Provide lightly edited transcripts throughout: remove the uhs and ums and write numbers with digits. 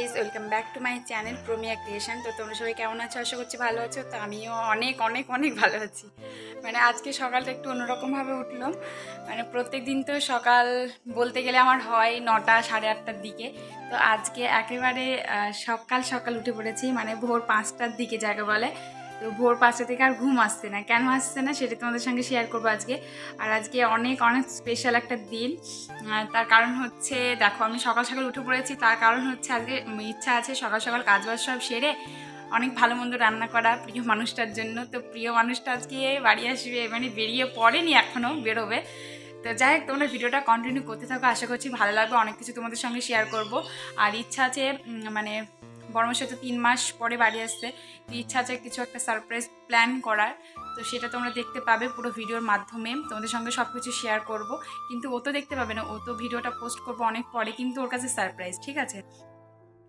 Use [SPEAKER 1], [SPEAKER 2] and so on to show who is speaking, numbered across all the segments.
[SPEAKER 1] Guys, welcome back to my channel Promiya creation. তো তোমরা সবাই কেমন আছো? আশা করছি ভালো আছো। তো আমিও অনেক অনেক অনেক ভালো আছি। মানে আজকে সকালটা একটু অন্যরকমভাবে উঠলাম। মানে প্রত্যেক দিন তো সকাল বলতে গেলে আমার হয় 9টা সাড়ে 8টার দিকে। তো আজকে একেবারে সকাল সকাল উঠে পড়েছি, মানে ভোর 5টার দিকে যাকে বলে। তো ভোর 5টা থেকে আর ঘুম আসছে না। কেন আসছে না সেটা তোমাদের সঙ্গে শেয়ার করবো আজকে। আর আজকে অনেক অনেক স্পেশাল একটা দিন। তার কারণ হচ্ছে, দেখো আমি সকাল সকাল উঠে পড়েছি, তার কারণ হচ্ছে আজকে ইচ্ছা আছে সকাল সকাল কাজবাজ সব সেরে অনেক ভালো মন্দ রান্না করা প্রিয় মানুষটার জন্য। তো প্রিয় মানুষটা আজকে বাড়ি আসবে, মানে বেরিয়ে পড়েনি, এখনও বেরোবে। তো যাই হোক, তোমরা ভিডিওটা কন্টিনিউ করতে থাকো, আশা করছি ভালো লাগবে। অনেক কিছু তোমাদের সঙ্গে শেয়ার করব। আর ইচ্ছা আছে মানে বড়মার সাথে 3 মাস পরে বাড়ি আসতে, তো ইচ্ছা আছে কিছু একটা সারপ্রাইজ প্ল্যান করার। তো সেটা তোমরা দেখতে পাবে পুরো ভিডিওর মাধ্যমে, তোমাদের সঙ্গে সব কিছু শেয়ার করব। কিন্তু ও তো দেখতে পাবে না, ও তো ভিডিওটা পোস্ট করবো অনেক পরে, কিন্তু ওর কাছে সারপ্রাইজ, ঠিক আছে?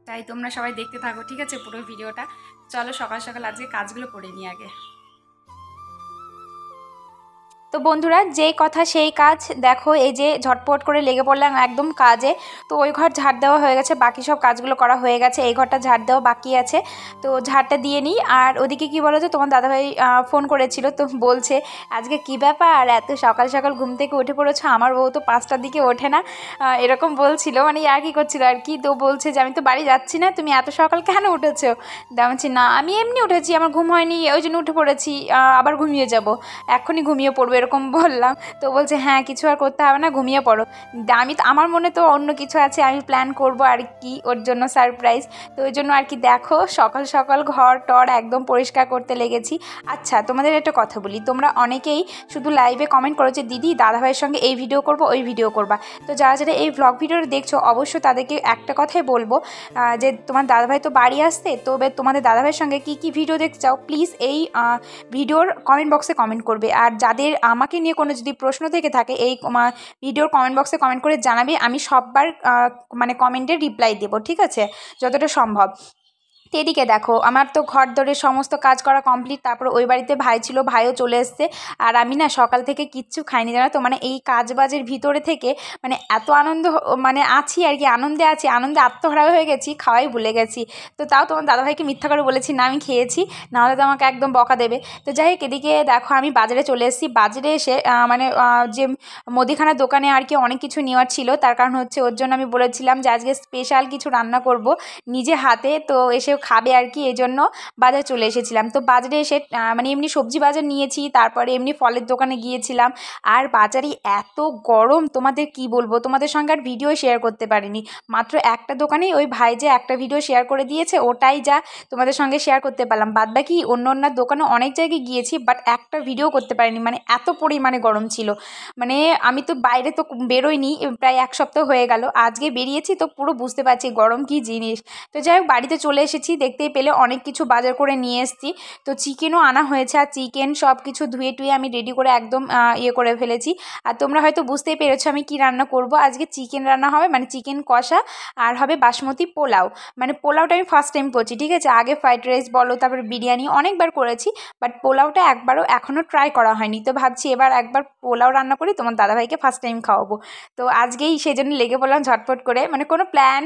[SPEAKER 1] তাই তোমরা সবাই দেখতে থাকো, ঠিক আছে, পুরো ভিডিওটা। চলো সকাল সকাল আজকে কাজগুলো করে নিই আগে। তো বন্ধুরা, যেই কথা সেই কাজ, দেখো এই যে ঝটপট করে লেগে পড়লাম একদম কাজে। তো ওই ঘর ঝাড় দেওয়া হয়ে গেছে, বাকি সব কাজগুলো করা হয়ে গেছে, এই ঘরটা ঝাড় দেওয়া বাকি আছে। তো ঝাড়টা দিয়ে নিই। আর ওদিকে কি বলো তো, তোমার দাদাভাই ফোন করেছিল, তো বলছে আজকে কি ব্যাপার, এত সকাল সকাল ঘুম থেকে উঠে পড়েছো, আমার বউ তো 5টার দিকে ওঠে না। এরকম বলছিল, মানে আর কি করছিল আর কি। তো বলছে যে আমি তো বাড়ি যাচ্ছি না, তুমি এত সকাল কেন উঠেছো? বলছি না, আমি এমনি উঠেছি, আমার ঘুম হয়নি, ওই জন্য উঠে পড়েছি, আবার ঘুমিয়ে যাব, এখনই ঘুমিয়ে পড়বো, এরকম বললাম। তো বলছে হ্যাঁ, কিছু আর করতে হবে না, ঘুমিয়ে পড়ো। আমি তো, আমার মনে তো অন্য কিছু আছে, আমি প্ল্যান করব আর কি, ওর জন্য সারপ্রাইজ। তো ওই জন্য আর কি, দেখো সকাল সকাল ঘর টর একদম পরিষ্কার করতে লেগেছি। আচ্ছা, তোমাদের একটা কথা বলি, তোমরা অনেকেই শুধু লাইভে কমেন্ট করো যে দিদি দাদাভাইয়ের সঙ্গে এই ভিডিও করব, ওই ভিডিও করবা। তো যারা যারা এই ভ্লগ ভিডিওটা দেখছো, অবশ্যই তাদেরকে একটা কথাই বলবো, যে তোমার দাদাভাই তো বাড়ি আসতে, তো তোমাদের দাদাভাইয়ের সঙ্গে কী কী ভিডিও দেখতে চাও, প্লিজ এই ভিডিওর কমেন্ট বক্সে কমেন্ট করবে। আর যাদের আমাকে নিয়ে কোনো যদি প্রশ্ন থেকে থাকে, এই ভিডিওর কমেন্ট বক্সে কমেন্ট করে জানাবে, আমি সববার মানে কমেন্টের রিপ্লাই দেবো, ঠিক আছে, যতটা সম্ভব। তো এদিকে দেখো, আমার তো ঘর দরের সমস্ত কাজ করা কমপ্লিট। তারপর ওই বাড়িতে ভাই ছিল, ভাইও চলে এসছে। আর আমি না সকাল থেকে কিচ্ছু খাইনি, জানো তো, মানে এই কাজবাজের ভিতরে থেকে মানে এত আনন্দ, মানে আছি আর কি, আনন্দে আছি, আনন্দে আত্মহারা হয়ে গেছি, খাওয়াই ভুলে গেছি। তো তাও তোমার দাদাভাইকে মিথ্যা করে বলেছি না আমি খেয়েছি, নাহলে তো আমাকে একদম বকা দেবে। তো যাই হোক, এদিকে দেখো আমি বাজারে চলে এসেছি। বাজারে এসে মানে যে মুদিখানার দোকানে আর কি অনেক কিছু নেওয়ার ছিল, তার কারণ হচ্ছে ওর জন্য আমি বলেছিলাম যে আজকে স্পেশাল কিছু রান্না করব নিজে হাতে, তো এসে খাবে আর কি, এই জন্য বাজারে চলে এসেছিলাম। তো বাজারে এসে মানে এমনি সবজি বাজার নিয়েছি, তারপরে এমনি ফলের দোকানে গিয়েছিলাম। আর বাজারে এত গরম, তোমাদের কি বলবো, তোমাদের সঙ্গে আর ভিডিও শেয়ার করতে পারিনি। মাত্র একটা দোকানেই ওই ভাই যে একটা ভিডিও শেয়ার করে দিয়েছে, ওটাই যা তোমাদের সঙ্গে শেয়ার করতে পারলাম। বাদবাকি অন্য অন্য দোকানে অনেক জায়গায় গিয়েছি, বাট একটা ভিডিও করতে পারিনি, মানে এত পরিমাণে গরম ছিল। মানে আমি তো বাইরে তো বেরোইনি, প্রায় 1 সপ্তাহ হয়ে গেল, আজকে বেরিয়েছি, তো পুরো বুঝতে পারছি গরম কী জিনিস। তো যাই হোক, বাড়িতে চলে এসেছি, দেখতেই পেলে অনেক কিছু বাজার করে নিয়ে এসেছি। তো চিকেনও আনা হয়েছে, আর চিকেন সব কিছু ধুয়ে টুয়ে আমি রেডি করে একদম ইয়ে করে ফেলেছি। আর তোমরা হয়তো বুঝতেই পেরেছো আমি কি রান্না করব। আজকে চিকেন রান্না হবে, মানে চিকেন কষা, আর হবে বাসমতি পোলাও। মানে পোলাওটা আমি ফার্স্ট টাইম করছি, ঠিক আছে, আগে ফ্রাইড রাইস বলো, তারপরে বিরিয়ানি অনেকবার করেছি, বাট পোলাওটা একবারও এখনও ট্রাই করা হয়নি। তো ভাবছি এবার একবার পোলাও রান্না করি, তোমার দাদাভাইকে ফার্স্ট টাইম খাওয়াবো। তো আজকেই সেই জন্য লেগে পড়লাম ঝটপট করে, মানে কোনো প্ল্যান,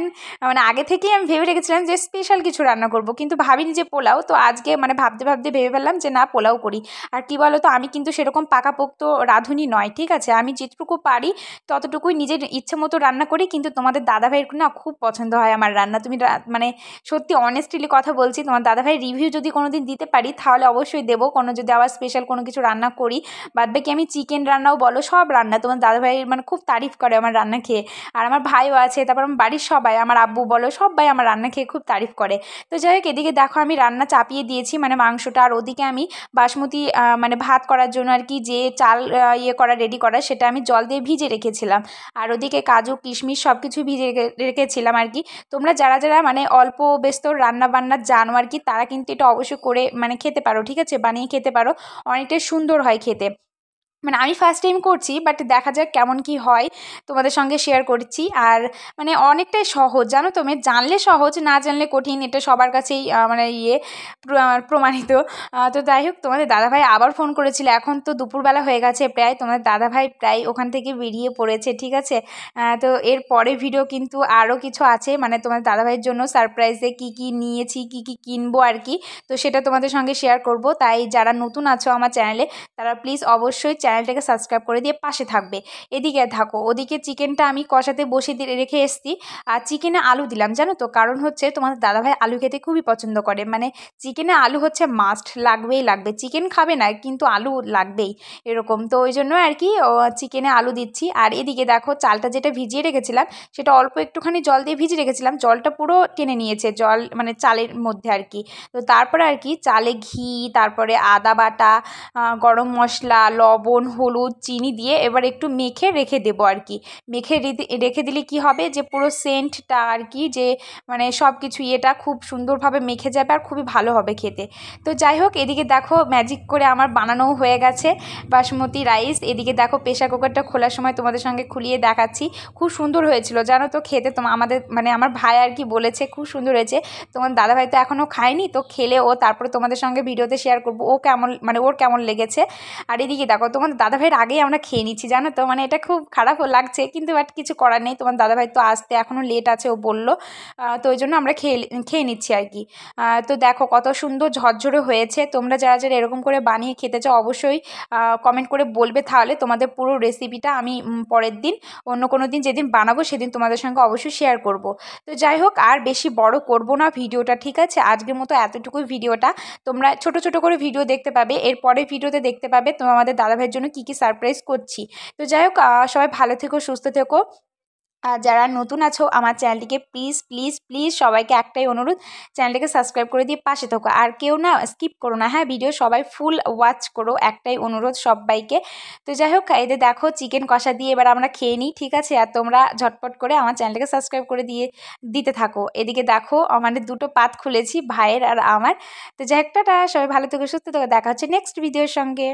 [SPEAKER 1] মানে আগে থেকেই আমি ভেবে রেখেছিলাম যে স্পেশাল কিছু রান্না করব, কিন্তু ভাবিনি যে পোলাও। তো আজকে মানে ভাবতে ভাবতে ভেবে ফেললাম যে না, পোলাও করি। আর কি বলো তো, আমি কিন্তু সেরকম পাকাপোক্ত রাঁধুনি নয়, ঠিক আছে, আমি যেটুকু পারি ততটুকুই নিজের ইচ্ছে মতো রান্না করি। কিন্তু তোমাদের দাদাভাইয়ের না খুব পছন্দ হয় আমার রান্না। তুমি মানে সত্যি অনেস্টলি কথা বলছি, তোমার দাদাভাইয়ের রিভিউ যদি কোনো দিন দিতে পারি তাহলে অবশ্যই দেবো, কোনো যদি আবার স্পেশাল কোনো কিছু রান্না করি। বাদবাকি আমি চিকেন রান্নাও বলো, সব রান্না তোমার দাদাভাইয়ের মানে খুব তারিফ করে আমার রান্না খেয়ে। আর আমার ভাইও আছে, তারপর আমার বাড়ির সবাই, আমার আব্বু বলো, সবাই আমার রান্না খেয়ে খুব তারিফ করে। তো যাই হোক, এদিকে দেখো আমি রান্না চাপিয়ে দিয়েছি, মানে মাংসটা। আর ওদিকে আমি বাসমতি মানে ভাত করার জন্য আর কি যে চাল ইয়ে করা রেডি করা, সেটা আমি জল দিয়ে ভিজে রেখেছিলাম। আর ওদিকে কাজু কিশমিশ সব কিছু ভিজে রেখেছিলাম আর কি। তোমরা যারা যারা মানে অল্প ব্যস্ত রান্না বান্না জানো আর কি, তারা কিন্তু এটা অবশ্যই করে মানে খেতে পারো, ঠিক আছে, বানিয়ে খেতে পারো, অনেকটাই সুন্দর হয় খেতে। মানে আমি ফার্স্ট টাইম করছি, বাট দেখা যাক কেমন কি হয়, তোমাদের সঙ্গে শেয়ার করছি। আর মানে অনেকটাই সহজ, জানো তো, মানে জানলে সহজ, না জানলে কঠিন, এটা সবার কাছেই মানে প্রমাণিত। তো যাই হোক, তোমাদের দাদাভাই আবার ফোন করেছিল, এখন তো দুপুরবেলা হয়ে গেছে প্রায়, তোমাদের দাদাভাই প্রায় ওখান থেকে বেরিয়ে পড়েছে, ঠিক আছে। তো এর পরে ভিডিও কিন্তু আরও কিছু আছে, মানে তোমাদের দাদাভাইয়ের জন্য সারপ্রাইজে কি কি নিয়েছি, কি কি কিনবো আর কি, তো সেটা তোমাদের সঙ্গে শেয়ার করব। তাই যারা নতুন আছো আমার চ্যানেলে, তারা প্লিজ অবশ্যই চ্যানেলটাকে সাবস্ক্রাইব করে দিয়ে পাশে থাকবে। এদিকে থাকো, ওদিকে চিকেনটা আমি কষাতে বসিয়ে দিয়ে রেখে এসেছি, আর চিকেনে আলু দিলাম, জানো তো, কারণ হচ্ছে তোমাদের দাদাভাই আলু খেতে খুবই পছন্দ করে, মানে চিকেনে আলু হচ্ছে মাস্ট, লাগবেই লাগবে, চিকেন খাবে না কিন্তু আলু লাগবেই, এরকম। তো ওই জন্য আর কি চিকেনে আলু দিচ্ছি। আর এদিকে দেখো, চালটা যেটা ভিজিয়ে রেখেছিলাম, সেটা অল্প একটুখানি জল দিয়ে ভিজিয়ে রেখেছিলাম, জলটা পুরো টেনে নিয়েছে জল, মানে চালের মধ্যে আর কি। তো তারপরে আর কি চালে ঘি, তারপরে আদা বাটা, গরম মশলা, লবণ, হলুদ, চিনি দিয়ে এবার একটু মেখে রেখে দেবো আর কি। মেখে রেখে দিলে কি হবে, যে পুরো সেন্টটা আর কি, যে মানে সব কিছু ইয়েটা খুব সুন্দরভাবে মেখে যাবে আর খুবই ভালো হবে খেতে। তো যাই হোক, এদিকে দেখো ম্যাজিক করে আমার বানানোও হয়ে গেছে বাসমতি রাইস। এদিকে দেখো প্রেশার কুকারটা খোলার সময় তোমাদের সঙ্গে খুলিয়ে দেখাচ্ছি, খুব সুন্দর হয়েছিল, জানো তো খেতে। আমাদের মানে আমার ভাই আর কি বলেছে খুব সুন্দর হয়েছে। তোমার দাদাভাই তো এখনও খায়নি, তো খেলে ও তারপরে তোমাদের সঙ্গে ভিডিওতে শেয়ার করবো ও কেমন, মানে ওর কেমন লেগেছে। আর এদিকে দেখো, তোমার দাদাভাইয়ের আগেই আমরা খেয়ে নিচ্ছি, জানো তো, মানে এটা খুব খারাপও লাগছে, কিন্তু বাট কিছু করার নেই, তোমার দাদাভাই তো আসতে এখনও লেট আছে ও বললো। তো ওই জন্য আমরা খেয়ে নিচ্ছি আর কি। তো দেখো কত সুন্দর ঝরঝরে হয়েছে। তোমরা যারা যারা এরকম করে বানিয়ে খেতে চাও, অবশ্যই কমেন্ট করে বলবে, তাহলে তোমাদের পুরো রেসিপিটা আমি পরের দিন, অন্য কোনো দিন যেদিন বানাবো সেদিন তোমাদের সঙ্গে অবশ্যই শেয়ার করব। তো যাই হোক, আর বেশি বড় করব না ভিডিওটা, ঠিক আছে, আজকের মতো এতটুকুই ভিডিওটা। তোমরা ছোট ছোট করে ভিডিও দেখতে পাবে, এরপরে ভিডিওতে দেখতে পাবে তোমাদের দাদাভাইয়ের জন্য কী কী সারপ্রাইজ করছি। তো যাই হোক, সবাই ভালো থেকো, সুস্থ থেকো। আর যারা নতুন আছো আমার চ্যানেলটিকে প্লিজ প্লিজ প্লিজ সবাইকে একটাই অনুরোধ, চ্যানেলটাকে সাবস্ক্রাইব করে দিয়ে পাশে থাকো, আর কেউ না স্কিপ করো না, হ্যাঁ, ভিডিও সবাই ফুল ওয়াচ করো, একটাই অনুরোধ সবাইকে। তো যাই হোক, এদের দেখো চিকেন কষা দিয়ে এবার আমরা খেয়ে নিই, ঠিক আছে, আর তোমরা ঝটপট করে আমার চ্যানেলটাকে সাবস্ক্রাইব করে দিতে থাকো। এদিকে দেখো আমাদের দুটো পাত খুলেছি, ভাইয়ের আর আমার। তো যাই হোক, টাটা, সবাই ভালো থেকো, সুস্থ থেকো, দেখা হচ্ছে নেক্সট ভিডিওর সঙ্গে।